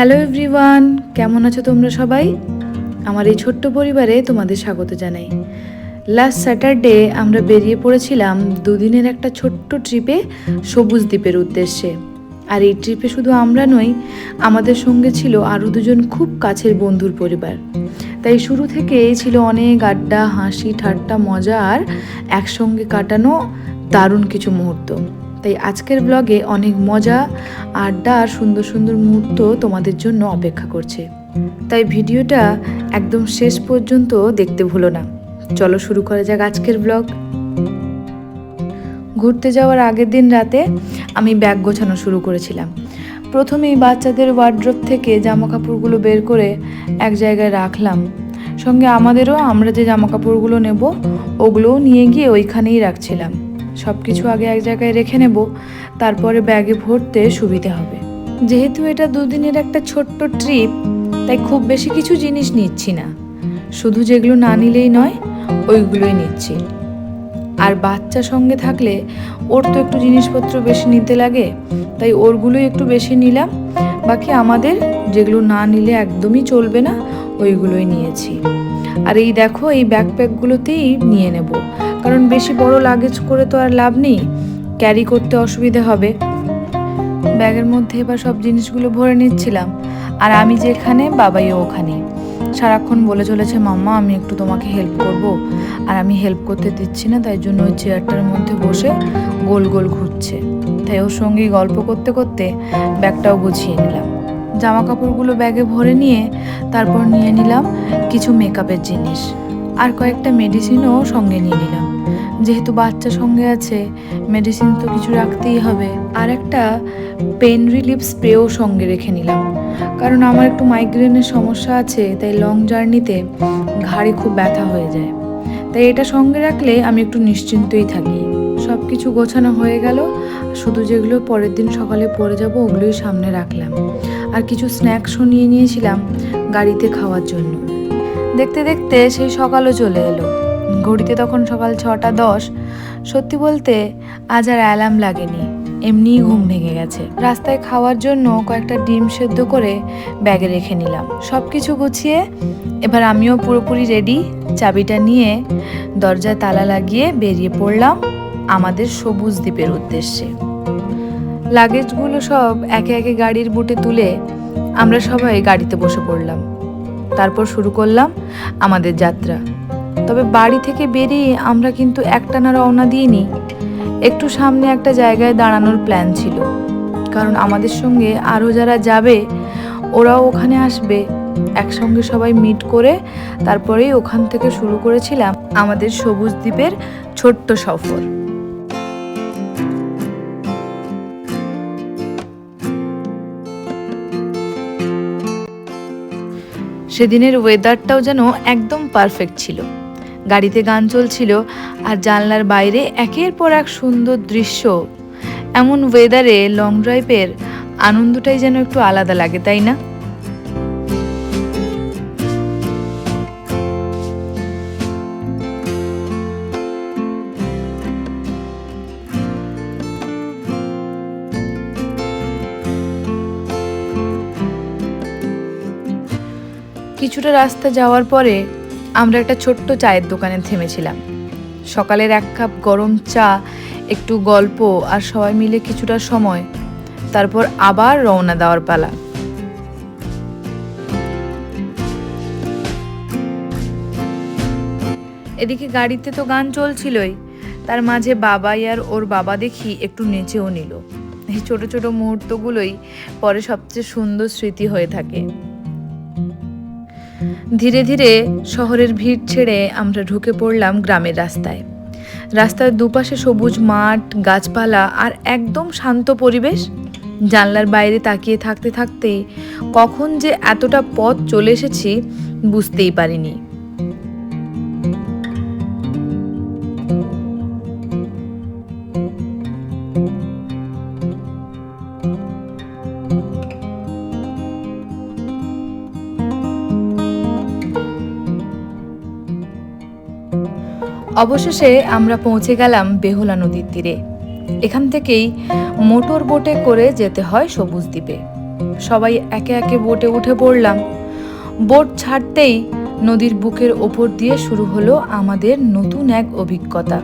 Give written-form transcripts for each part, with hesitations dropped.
Hello everyone, কেমন আছো তোমরা সবাই? আমার এই ছোট্ট পরিবারে তোমাদের স্বাগত জানাই। লাস্ট স্যাটারডে আমরা বেরিয়ে পড়েছিলাম দুদিনের একটা ছোট্ট ট্রিপে সবুজ দ্বীপের উদ্দেশ্যে। আর এই ট্রিপে শুধু আমরা নই, আমাদের সঙ্গে ছিল আরও দুজন খুব কাছের বন্ধুর পরিবার। তাই শুরু থেকেই ছিল অনেক আড্ডা, হাসি, ঠাট্টা, মজা আর একসঙ্গে কাটানো দারুণ কিছু মুহূর্ত। তাই আজকের ব্লগে অনেক মজা, আড্ডা আর সুন্দর সুন্দর মুহূর্ত তোমাদের জন্য অপেক্ষা করছে। তাই ভিডিওটা একদম শেষ পর্যন্ত দেখতে ভুলো না। চলো শুরু করা যাক আজকের ব্লগ। ঘুরতে যাওয়ার আগের দিন রাতে আমি ব্যাগ গোছানো শুরু করেছিলাম। প্রথমেই বাচ্চাদের ওয়ার্ড্রপ থেকে জামা কাপড়গুলো বের করে এক জায়গায় রাখলাম। সঙ্গে আমরা যে জামা কাপড়গুলো নেব ওগুলোও নিয়ে গিয়ে ওইখানেই রাখছিলাম। সব কিছু আগে এক জায়গায় রেখে নেব, তারপরে ব্যাগে ভরতে সুবিধে হবে। যেহেতু এটা দুদিনের একটা ছোট্ট ট্রিপ, তাই খুব বেশি কিছু জিনিস নিচ্ছি না, শুধু যেগুলো না নিলেই নয় ওইগুলোই নিচ্ছি। আর বাচ্চা সঙ্গে থাকলে ওর তো একটু জিনিসপত্র বেশি নিতে লাগে, তাই ওরগুলোই একটু বেশি নিলাম। বাকি আমাদের যেগুলো না নিলে একদমই চলবে না ওইগুলোই নিয়েছি। আর এই দেখো, এই ব্যাকপ্যাকগুলোতেই নিয়ে নেব, কারণ বেশি বড় লাগেজ করে তো আর লাভ নেই, ক্যারি করতে অসুবিধে হবে। ব্যাগের মধ্যে এবার সব জিনিসগুলো ভরে নিচ্ছিলাম। আর আমি যেখানে, বাবাইও ওখানে। সারাক্ষণ বলে চলেছে, মাম্মা আমি একটু তোমাকে হেল্প করব, আর আমি হেল্প করতে দিচ্ছি না, তাই জন্য ওই চেয়ারটার মধ্যে বসে গোল গোল ঘুরছে। তাই ওর সঙ্গেই গল্প করতে করতে ব্যাগটাও গুছিয়ে নিলাম। জামা কাপড়গুলো ব্যাগে ভরে নিয়ে তারপর নিয়ে নিলাম কিছু মেকআপের জিনিস, আর কয়েকটা মেডিসিনও সঙ্গে নিয়ে নিলাম। যেহেতু বাচ্চা সঙ্গে আছে, মেডিসিন তো কিছু রাখতেই হবে। আর একটা পেন রিলিফ স্প্রেও সঙ্গে রেখে নিলাম, কারণ আমার একটু মাইগ্রেনের সমস্যা আছে, তাই লং জার্নিতে ঘাড়ে খুব ব্যথা হয়ে যায়। তাই এটা সঙ্গে রাখলে আমি একটু নিশ্চিন্তই থাকি। সব কিছু গোছানো হয়ে গেল, শুধু যেগুলো পরের দিন সকালে পরে যাব ওগুলোই সামনে রাখলাম। আর কিছু স্ন্যাক্সও নিয়ে নিয়েছিলাম গাড়িতে খাওয়ার জন্য। দেখতে দেখতে সেই সকালও চলে এলো। ঘড়িতে তখন সকাল 6:10। সত্যি বলতে আজ আর অ্যালার্ম লাগেনি, এমনিই ঘুম ভেঙে গেছে। রাস্তায় খাওয়ার জন্য কয়েকটা ডিম সেদ্ধ করে ব্যাগে রেখে নিলাম। সব কিছু গুছিয়ে এবার আমিও পুরোপুরি রেডি। চাবিটা নিয়ে দরজায় তালা লাগিয়ে বেরিয়ে পড়লাম আমাদের সবুজ দ্বীপের উদ্দেশ্যে। লাগেজগুলো সব একে একে গাড়ির বুটে তুলে আমরা সবাই গাড়িতে বসে পড়লাম। তারপর শুরু করলাম আমাদের যাত্রা। তবে বাড়ি থেকে বেরিয়ে আমরা কিন্তু একটানা রওনা দিইনি, একটু সামনে একটা জায়গায় দাঁড়ানোর প্ল্যান ছিল, কারণ আমাদের সঙ্গে আরও যারা যাবে ওরাও ওখানে আসবে। একসঙ্গে সবাই মিট করে তারপরেই ওখান থেকে শুরু করেছিলাম আমাদের সবুজ দ্বীপের ছোট্ট সফর। সেদিনের ওয়েদারটাও যেন একদম পারফেক্ট ছিল। গাড়িতে গান চলছিল আর জানলার বাইরে একের পর এক সুন্দর দৃশ্য। এমন ওয়েদারে লং ড্রাইভের আনন্দটাই যেন একটু আলাদা লাগে, তাই না? কিছুটা রাস্তা যাওয়ার পরে আমরা একটা ছোট্ট চায়ের দোকানে থেমেছিলাম। সকালের 1 কাপ গরম চা, একটু গল্প আর সবাই মিলে কিছুটা সময়, তারপর আবার রওনা দেওয়ার পালা। এদিকে গাড়িতে তো গান চলছিলই, তার মাঝে বাবাই আর ওর বাবা দেখি একটু নেচেও নিল। এই ছোট ছোট মুহূর্তগুলোই পরে সবচেয়ে সুন্দর স্মৃতি হয়ে থাকে। ধীরে ধীরে শহরের ভিড় ছেড়ে আমরা ঢুকে পড়লাম গ্রামের রাস্তায়। রাস্তার দুপাশে সবুজ মাঠ, গাছপালা আর একদম শান্ত পরিবেশ। জানলার বাইরে তাকিয়ে থাকতে থাকতেই কখন যে এতটা পথ চলে এসেছি বুঝতেই পারিনি। অবশেষে আমরা পৌঁছে গেলাম বেহুলা নদীর তীরে। এখান থেকেই মোটর বোটে করে যেতে হয় সবুজ দ্বীপে। সবাই একে একে বোটে উঠে পড়লাম। বোট ছাড়তেই নদীর বুকের ওপর দিয়ে শুরু হলো আমাদের নতুন এক অভিজ্ঞতা।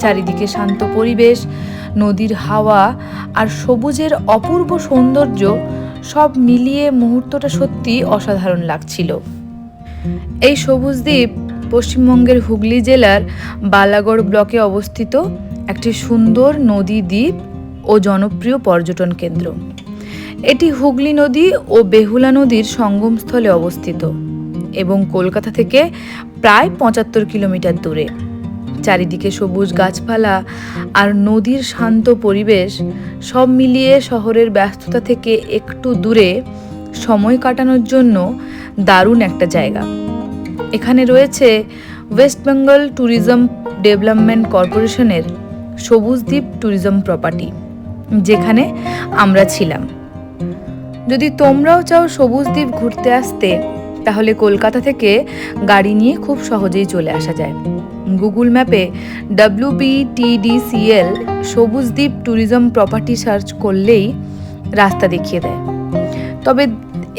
চারিদিকে শান্ত পরিবেশ, নদীর হাওয়া আর সবুজের অপূর্ব সৌন্দর্য সব মিলিয়ে মুহূর্তটা সত্যি অসাধারণ লাগছিল। এই সবুজ দ্বীপ পশ্চিমবঙ্গের হুগলি জেলার বালাগড় ব্লকে অবস্থিত একটি সুন্দর নদী দ্বীপ ও জনপ্রিয় পর্যটন কেন্দ্র। এটি হুগলি নদী ও বেহুলা নদীর সঙ্গমস্থলে অবস্থিত এবং কলকাতা থেকে প্রায় ৭৫ কিলোমিটার দূরে। চারিদিকে সবুজ গাছপালা আর নদীর শান্ত পরিবেশ সব মিলিয়ে শহরের ব্যস্ততা থেকে একটু দূরে সময় কাটানোর জন্য দারুণ একটা জায়গা। এখানে রয়েছে ওয়েস্ট বেঙ্গল ট্যুরিজম ডেভেলপমেন্ট কর্পোরেশনের সবুজ দ্বীপ ট্যুরিজম প্রপার্টি, যেখানে আমরা ছিলাম। যদি তোমরাও চাও সবুজ দ্বীপ ঘুরতে আসতে, তাহলে কলকাতা থেকে গাড়ি নিয়ে খুব সহজেই চলে আসা যায়। গুগল ম্যাপে WBTDCL সবুজ দ্বীপ ট্যুরিজম প্রপার্টি সার্চ করলেই রাস্তা দেখিয়ে দেয়। তবে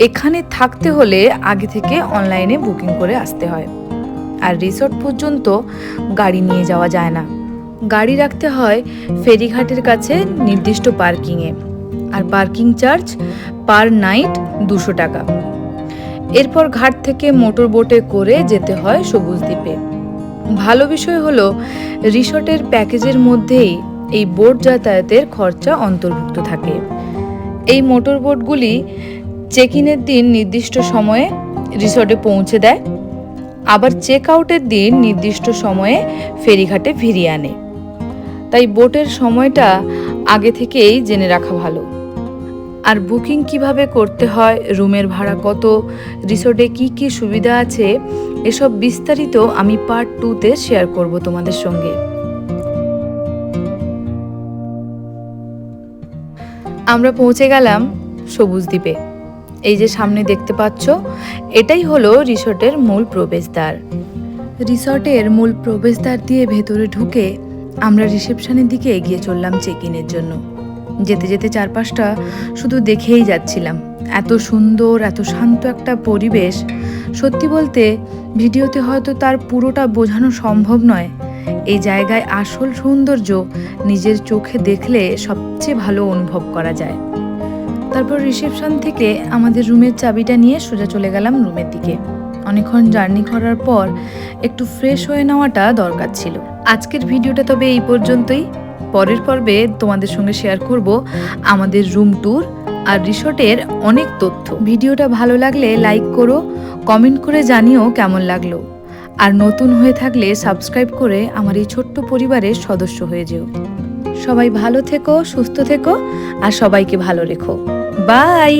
এখানে থাকতে হলে আগে থেকে অনলাইনে বুকিং করে আসতে হয়, আর রিসর্ট পর্যন্ত গাড়ি নিয়ে যাওয়া যায় না। গাড়ি রাখতে হয় ফেরিঘাটের কাছে নির্দিষ্ট পার্কিংয়ে, আর পার্কিং চার্জ পার নাইট 200 টাকা। এরপর ঘাট থেকে মোটর বোটে করে যেতে হয় সবুজ দ্বীপে। ভালো বিষয় হলো রিসর্টের প্যাকেজের মধ্যেই এই বোট যাতায়াতের খরচা অন্তর্ভুক্ত থাকে। এই মোটর বোটগুলি চেক ইনের দিন নির্দিষ্ট সময়ে রিসর্টে পৌঁছে দেয়, আবার চেক আউটের দিন নির্দিষ্ট সময়ে ফেরিঘাটে ফিরিয়ে আনে। তাই বোটের সময়টা আগে থেকেই জেনে রাখা ভালো। আর বুকিং কিভাবে করতে হয়, রুমের ভাড়া কত, রিসর্টে কি কি সুবিধা আছে, এসব বিস্তারিত আমি পার্ট 2-তে শেয়ার করব তোমাদের সঙ্গে। আমরা পৌঁছে গেলাম সবুজ দ্বীপে। এই যে সামনে দেখতে পাচ্ছ, এটাই হলো রিসর্টের মূল প্রবেশদ্বার। রিসর্টের মূল প্রবেশদ্বার দিয়ে ভেতরে ঢুকে আমরা রিসেপশনের দিকে এগিয়ে চললাম চেক ইনের জন্য। যেতে যেতে চারপাশটা শুধু দেখেই যাচ্ছিলাম। এত সুন্দর, এত শান্ত একটা পরিবেশ, সত্যি বলতে ভিডিওতে হয়তো তার পুরোটা বোঝানো সম্ভব নয়। এই জায়গায় আসল সৌন্দর্য নিজের চোখে দেখলে সবচেয়ে ভালো অনুভব করা যায়। তারপর রিসেপশন থেকে আমাদের রুমের চাবিটা নিয়ে সোজা চলে গেলাম রুমের দিকে। অনেকক্ষণ জার্নি করার পর একটু ফ্রেশ হয়ে নেওয়াটা দরকার ছিল। আজকের ভিডিওটা তবে এই পর্যন্তই। পরের পর্বে তোমাদের সঙ্গে শেয়ার করব আমাদের রুম ট্যুর আর রিসর্টের অনেক তথ্য। ভিডিওটা ভালো লাগলে লাইক করো, কমেন্ট করে জানিও কেমন লাগলো। আর নতুন হয়ে থাকলে সাবস্ক্রাইব করে আমার এই ছোট্ট পরিবারের সদস্য হয়ে যেও। সবাই ভালো থেকো, সুস্থ থেকো আর সবাইকে ভালো রেখো। বাই।